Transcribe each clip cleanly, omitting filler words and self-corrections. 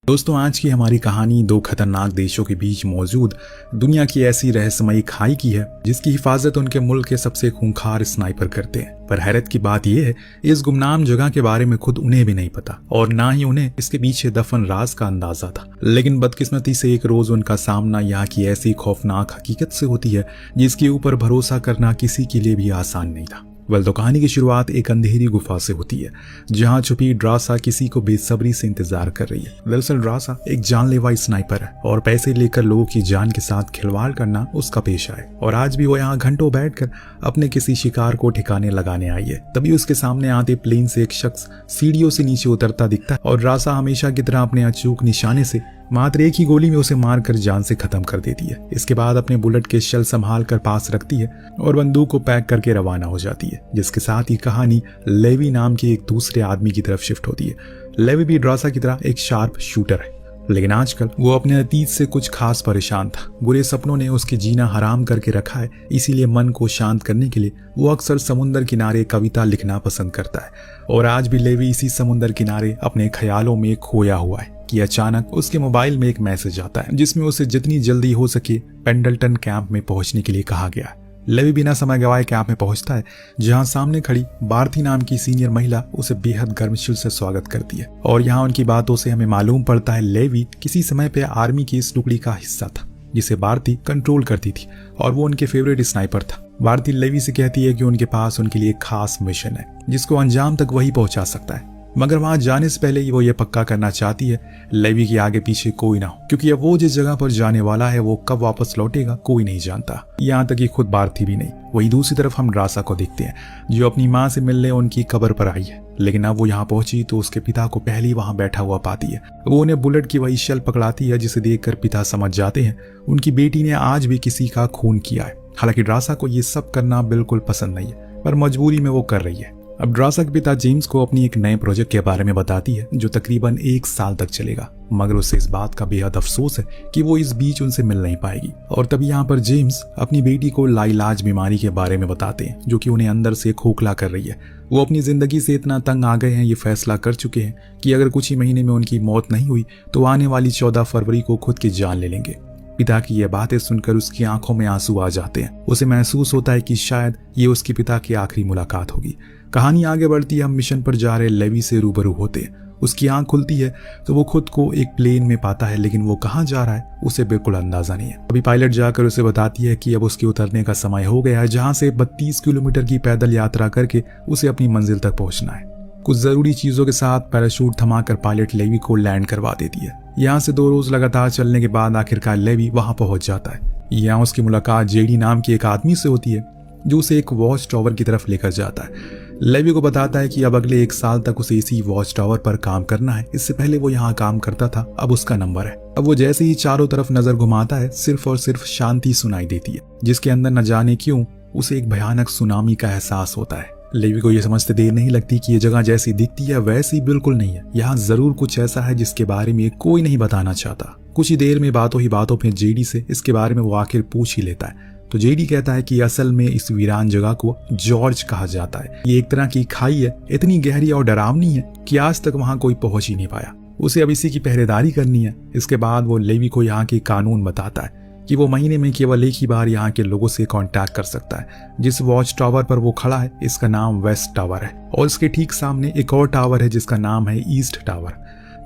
दोस्तों, आज की हमारी कहानी दो खतरनाक देशों के बीच मौजूद दुनिया की ऐसी रहस्यमयी खाई की है जिसकी हिफाजत उनके मुल्क के सबसे खूंखार स्नाइपर करते हैं। पर हैरत की बात यह है, इस गुमनाम जगह के बारे में खुद उन्हें भी नहीं पता और ना ही उन्हें इसके पीछे दफन राज का अंदाजा था। लेकिन बदकिस्मती से एक रोज उनका सामना यहाँ की ऐसी खौफनाक हकीकत से होती है जिसके ऊपर भरोसा करना किसी के लिए भी आसान नहीं था। तो कहानी की शुरुआत एक अंधेरी गुफा से होती है जहां छुपी ड्रासा किसी को बेसब्री से इंतजार कर रही है। दरअसल ड्रासा एक जानलेवा स्नाइपर है और पैसे लेकर लोगों की जान के साथ खिलवाड़ करना उसका पेशा है। और आज भी वो यहाँ घंटों बैठकर अपने किसी शिकार को ठिकाने लगाने आई है। तभी उसके सामने आते प्लेन से एक शख्स सीढ़ियों से नीचे उतरता दिखता है और ड्रासा हमेशा की तरह अपने अचूक निशाने से मात्र एक ही गोली में उसे मारकर जान से खत्म कर देती है। इसके बाद अपने बुलेट के शेल संभाल कर पास रखती है और बंदूक को पैक करके रवाना हो जाती है, जिसके साथ ही कहानी लेवी नाम के एक दूसरे आदमी की तरफ शिफ्ट होती है। लेवी भी ड्रासा की तरह एक शार्प शूटर है, लेकिन आजकल वो अपने अतीत से कुछ खास परेशान था। बुरे सपनों ने उसके जीना हराम करके रखा है, इसीलिए मन को शांत करने के लिए वो अक्सर समुद्र किनारे कविता लिखना पसंद करता है। और आज भी लेवी इसी समुद्र किनारे अपने ख्यालों में खोया हुआ है कि अचानक उसके मोबाइल में एक मैसेज आता है जिसमें उसे जितनी जल्दी हो सके पेंडल्टन कैंप में पहुंचने के लिए कहा गया। लेवी बिना समय गवाए कैंप में पहुंचता है जहां सामने खड़ी भारती नाम की सीनियर महिला उसे बेहद गर्मशील से स्वागत करती है। और यहां उनकी बातों से हमें मालूम पड़ता है लेवी किसी समय पे आर्मी की इस टुकड़ी का हिस्सा था जिसे भारती कंट्रोल करती थी और वो उनके फेवरेट स्नाइपर था। भारती लेवी से कहती है कि उनके पास उनके लिए खास मिशन है जिसको अंजाम तक वही पहुंचा सकता है, मगर वहां जाने से पहले वो ये पक्का करना चाहती है लेवी के आगे पीछे कोई ना हो, क्योंकि अब वो जिस जगह पर जाने वाला है वो कब वापस लौटेगा कोई नहीं जानता, यहाँ तक कि खुद भारती भी नहीं। वही दूसरी तरफ हम ड्रासा को देखते हैं जो अपनी माँ से मिलने उनकी कब्र पर आई है, लेकिन अब वो यहाँ पहुंची तो उसके पिता को पहले ही वहां बैठा हुआ पाती है। वो उन्हें बुलेट की वही शेल पकड़ाती है जिसे देखकर पिता समझ जाते हैं उनकी बेटी ने आज भी किसी का खून किया है। हालांकि ड्रासा को ये सब करना बिल्कुल पसंद नहीं है, पर मजबूरी में वो कर रही है। अब ड्रासा के पिता जेम्स को अपनी एक नए प्रोजेक्ट के बारे में बताती है जो तकरीबन 1 साल तक चलेगा, मगर उसे इस बात का बेहद अफसोस है कि वो इस बीच उनसे मिल नहीं पाएगी। और तभी यहाँ पर जेम्स अपनी बेटी को लाइलाज बीमारी के बारे में बताते हैं जो कि उन्हें अंदर से खोखला कर रही है। वो अपनी जिंदगी से इतना तंग आ गए हैं, ये फैसला कर चुके हैं कि अगर कुछ ही महीने में उनकी मौत नहीं हुई तो आने वाली 14 फरवरी को खुद की जान ले लेंगे। पिता की यह बातें सुनकर उसकी आंखों में आंसू आ जाते हैं। उसे महसूस होता है कि शायद ये उसके पिता की आखिरी मुलाकात होगी। कहानी आगे बढ़ती है, हम मिशन पर जा रहे लेवी से रूबरू होते हैं। उसकी आंख खुलती है तो वो खुद को एक प्लेन में पाता है, लेकिन वो कहाँ जा रहा है उसे बिल्कुल अंदाजा नहीं है। अभी पायलट जाकर उसे बताती है कि अब उसके उतरने का समय हो गया है, जहाँ से 32 किलोमीटर की पैदल यात्रा करके उसे अपनी मंजिल तक पहुंचना है। कुछ जरूरी चीजों के साथ पैराशूट थमाकर पायलट लेवी को लैंड करवा देती है। यहाँ से 2 रोज लगातार चलने के बाद आखिरकार लेवी वहां पहुंच जाता है। यहाँ उसकी मुलाकात जेडी नाम के एक आदमी से होती है जो उसे एक वॉच टावर की तरफ लेकर जाता है। लेवी को बताता है कि अब अगले 1 साल तक उसे इसी वॉच टावर पर काम करना है। इससे पहले वो यहाँ काम करता था, अब उसका नंबर है। अब वो जैसे ही चारों तरफ नजर घुमाता है सिर्फ और सिर्फ शांति सुनाई देती है, जिसके अंदर न जाने क्यों उसे एक भयानक सुनामी का एहसास होता है। लेवी को यह समझते देर नहीं लगती कि ये जगह जैसी दिखती है वैसी बिल्कुल नहीं है। यहाँ जरूर कुछ ऐसा है जिसके बारे में कोई नहीं बताना चाहता। कुछ ही देर में बातों ही बातों में जेडी से इसके बारे में वो आखिर पूछ ही लेता है। तो जेडी कहता है कि असल में इस वीरान जगह को जॉर्ज कहा जाता है। ये एक तरह की खाई है, इतनी गहरी और डरावनी है कि आज तक वहां कोई पहुंच ही नहीं पाया। उसे अब इसी की पहरेदारी करनी है। इसके बाद वो लेवी को यहाँ के कानून बताता है कि वो महीने में केवल एक ही बार यहाँ के लोगों से कांटेक्ट कर सकता है। जिस वॉच टावर पर वो खड़ा है इसका नाम वेस्ट टावर है और इसके ठीक सामने एक और टावर है जिसका नाम है ईस्ट टावर,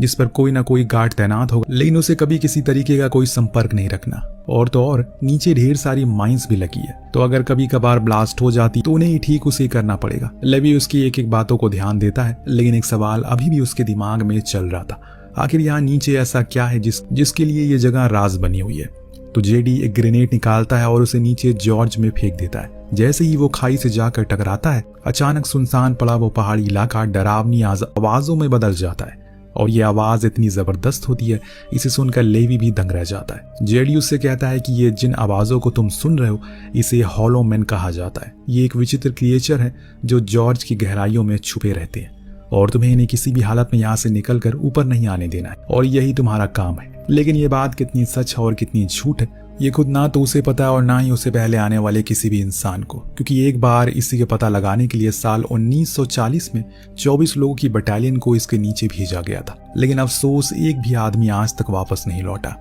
जिस पर कोई ना कोई गार्ड तैनात होगा, लेकिन उसे कभी किसी तरीके का कोई संपर्क नहीं रखना। और तो और नीचे ढेर सारी माइंस भी लगी है, तो अगर कभी कभार ब्लास्ट हो जाती तो उन्हें ही ठीक उसे करना पड़ेगा। लेवी उसकी एक एक बातों को ध्यान देता है, लेकिन एक सवाल अभी भी उसके दिमाग में चल रहा था, आखिर यहाँ नीचे ऐसा क्या है जिसके लिए ये जगह राज बनी हुई है। तो जेडी एक ग्रेनेड निकालता है और उसे नीचे जॉर्ज में फेंक देता है। जैसे ही वो खाई से जाकर टकराता है अचानक सुनसान पड़ा वो पहाड़ी इलाका डरावनी आवाजों में बदल जाता है और ये आवाज इतनी जबरदस्त होती है इसे सुनकर लेवी भी दंग रह जाता है। जेडी उससे कहता है कि ये जिन आवाजों को तुम सुन रहे हो इसे हॉलो मैन कहा जाता है। ये एक विचित्र क्रिएचर है जो जॉर्ज की गहराइयों में छुपे रहते हैं और तुम्हें इन्हें किसी भी हालत में यहाँ से निकलकर ऊपर नहीं आने देना है और यही तुम्हारा काम है। लेकिन ये बात कितनी सच है और कितनी झूठ है ये खुद ना तो उसे पता है और ना ही उसे पहले आने वाले किसी भी इंसान को, क्योंकि एक बार इसी के पता लगाने के लिए साल 1940 में 24 लोगों की बटालियन को इसके नीचे भेजा गया था। लेकिन अफसोस एक भी आदमी आज तक वापस नहीं लौटा।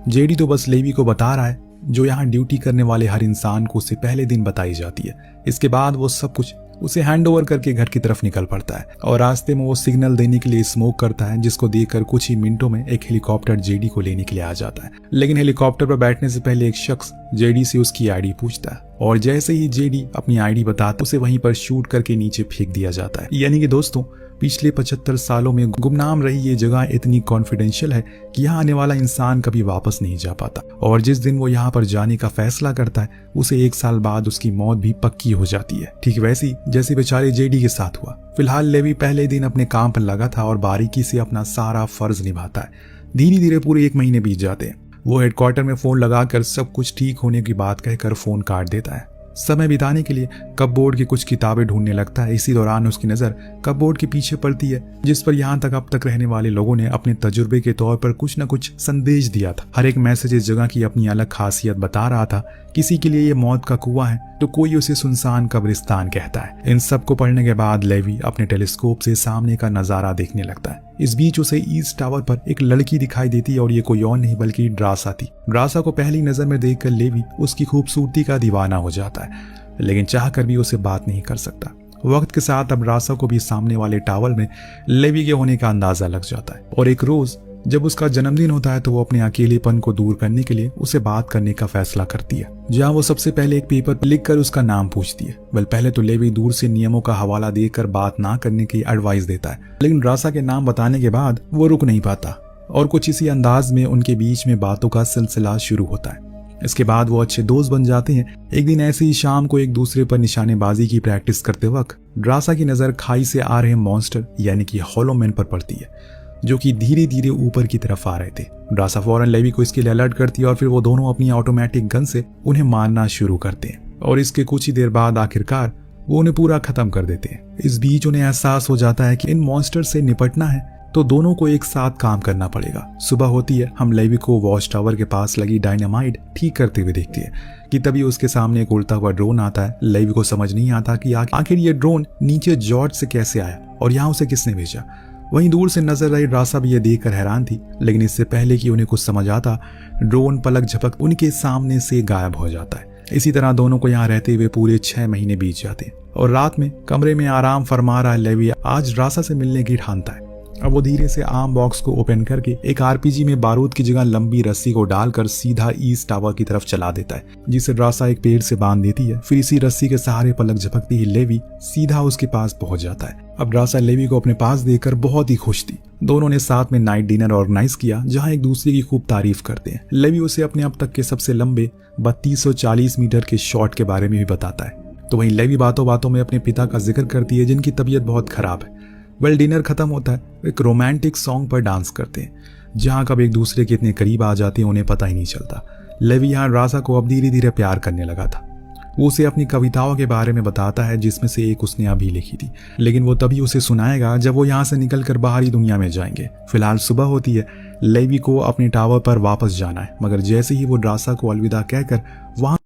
जेडी तो बस लेवी को बता रहा है जो यहाँ ड्यूटी करने वाले हर इंसान को उससे पहले दिन बताई जाती है। इसके बाद वो सब कुछ उसे हैंड ओवर करके घर की तरफ निकल पड़ता है और रास्ते में वो सिग्नल देने के लिए स्मोक करता है, जिसको देखकर कुछ ही मिनटों में एक हेलीकॉप्टर जेडी को लेने के लिए आ जाता है। लेकिन हेलीकॉप्टर पर बैठने से पहले एक शख्स जेडी से उसकी आईडी पूछता है और जैसे ही जेडी अपनी आईडी बताता उसे वहीं पर शूट करके नीचे फेंक दिया जाता है। यानी कि दोस्तों, पिछले 75 सालों में गुमनाम रही ये जगह इतनी कॉन्फिडेंशियल है कि यहाँ आने वाला इंसान कभी वापस नहीं जा पाता और जिस दिन वो यहाँ पर जाने का फैसला करता है उसे 1 साल बाद उसकी मौत भी पक्की हो जाती है, ठीक वैसी जैसे बेचारे जेडी के साथ हुआ। फिलहाल लेवी पहले दिन अपने काम पर लगा था और बारीकी से अपना सारा फर्ज निभाता है। धीरे धीरे पूरे 1 महीने बीत जाते हैं। वो हेडक्वार्टर में फोन लगाकर सब कुछ ठीक होने की बात कहकर फोन काट देता है। समय बिताने के लिए कपबोर्ड की कुछ किताबें ढूंढने लगता है। इसी दौरान उसकी नजर कपबोर्ड के पीछे पड़ती है जिस पर यहाँ तक अब तक रहने वाले लोगों ने अपने तजुर्बे के तौर पर कुछ न कुछ संदेश दिया था। हर एक मैसेज इस जगह की अपनी अलग खासियत बता रहा था। किसी के लिए ये मौत का कुआं है तो कोई उसे सुनसान कब्रिस्तान कहता है। इन सब को पढ़ने के बाद लेवी अपने टेलीस्कोप से सामने का नजारा देखने लगता है। इस बीच उसे ईस्ट टावर पर एक लड़की दिखाई देती है और ये कोई और नहीं बल्कि ड्रासा थी। ड्रासा को पहली नजर में देखकर लेवी उसकी खूबसूरती का दीवाना हो जाता है, लेकिन चाहकर भी उसे बात नहीं कर सकता। वक्त के साथ अब ड्रासा को भी सामने वाले टावर में लेवी के होने का अंदाजा लग जाता है और एक रोज जब उसका जन्मदिन होता है तो वो अपने अकेलेपन को दूर करने के लिए उसे बात करने का फैसला करती है, जहां वो सबसे पहले एक पेपर पर लिखकर उसका नाम पूछती है। पहले तो लेवी दूर से नियमों का हवाला देकर बात ना करने की एडवाइस देता है, लेकिन ड्रासा के नाम बताने के बाद वो रुक नहीं पाता और कुछ इसी अंदाज में उनके बीच में बातों का सिलसिला शुरू होता है। इसके बाद वो अच्छे दोस्त बन जाते हैं। एक दिन ऐसे ही शाम को एक दूसरे पर निशानेबाजी की प्रैक्टिस करते वक्त ड्रासा की नजर खाई से आ रहे मॉन्स्टर यानी कि हॉलो मैन पर पड़ती है, जो कि धीरे धीरे ऊपर की तरफ आ रहे थे। ड्रासा फौरन लेवी को इसके लिए अलर्ट करती है और फिर वो दोनों अपनी ऑटोमेटिक गन से उन्हें मारना शुरू करते हैं और इसके कुछ ही देर बाद आखिरकार वो उन्हें पूरा खत्म कर देते हैं। इस बीच उन्हें एहसास हो जाता है कि इन मॉन्स्टर से निपटना है तो दोनों को एक साथ काम करना पड़ेगा। सुबह होती है, हम लेवी को वॉच टावर के पास लगी डायनामाइट ठीक करते हुए देखते हैं कि तभी उसके सामने एक उड़ता हुआ ड्रोन आता है। लेवी को समझ नहीं आता कि आखिर ये ड्रोन नीचे जॉर्ज से कैसे आया और यहाँ उसे किसने भेजा। वहीं दूर से नजर आई ड्रासा भी यह देखकर हैरान थी, लेकिन इससे पहले कि उन्हें कुछ समझ आता ड्रोन पलक झपक उनके सामने से गायब हो जाता है। इसी तरह दोनों को यहाँ रहते हुए पूरे 6 महीने बीत जाते हैं और रात में कमरे में आराम फरमा रहा लेवी आज ड्रासा से मिलने की ठानता है। अब वो धीरे से आर्म बॉक्स को ओपन करके एक आरपीजी में बारूद की जगह लंबी रस्सी को डालकर सीधा ईस्ट टावर की तरफ चला देता है, जिसे ड्रासा एक पेड़ से बांध देती है। फिर इसी रस्सी के सहारे पलक झपकती ही लेवी सीधा उसके पास पहुंच जाता है। अब ड्रासा लेवी को अपने पास देखकर बहुत ही खुश थी। दोनों ने साथ में नाइट डिनर ऑर्गेनाइज किया जहां एक दूसरे की खूब तारीफ करते हैं। लेवी उसे अपने अब तक के सबसे लंबे 3240 मीटर के शॉट के बारे में भी बताता है, तो वहीं लेवी बातों बातों में अपने पिता का जिक्र करती है जिनकी तबीयत बहुत खराब है। डिनर खत्म होता है, एक रोमांटिक सॉन्ग पर डांस करते हैं जहां कब एक दूसरे के इतने करीब आ जाते हैं उन्हें पता ही नहीं चलता। लेवी यहाँ ड्रासा को अब धीरे धीरे प्यार करने लगा था। वो उसे अपनी कविताओं के बारे में बताता है जिसमें से एक उसने अभी लिखी थी, लेकिन वो तभी उसे सुनाएगा जब वो यहाँ से निकलकर बाहरी दुनिया में जाएंगे। फिलहाल सुबह होती है, लेवी को अपने टावर पर वापस जाना है, मगर जैसे ही वो ड्रासा को अलविदा कहकर वहां